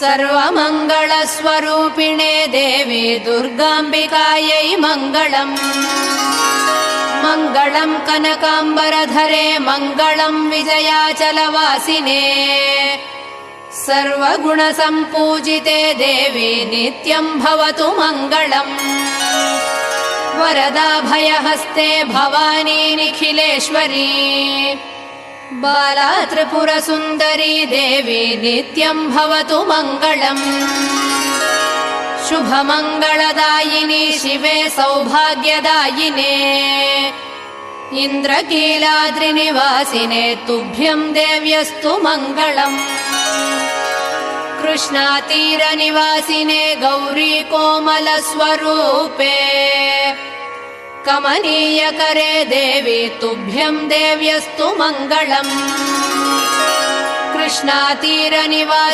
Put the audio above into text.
सर्वमङ्गलस्वरूपिणे देवी दुर्गाम्बिकायै मङ्गलम्। मङ्गलम् कनकाम्बरधरे मङ्गलम् विजयाचलवासिने सर्वगुणसम्पूजिते देवी नित्यम् भवतु मङ्गलम्। वरदाभयहस्ते भवानी निखिलेश्वरी बाला त्रिपुरसुन्दरी देवी नित्यम् भवतु मङ्गलम्। शुभमङ्गलदायिनी शिवे सौभाग्यदायिने इन्द्रकीलाद्रिनिवासिने तुभ्यम् देव्यस्तु मङ्गलम्। कृष्णातीरनिवासिने गौरी कोमलस्वरूपे कमनीयकरे देवी तुभ्यम् देव्यस्तु मङ्गलम्। कृष्णातीरनिवासिने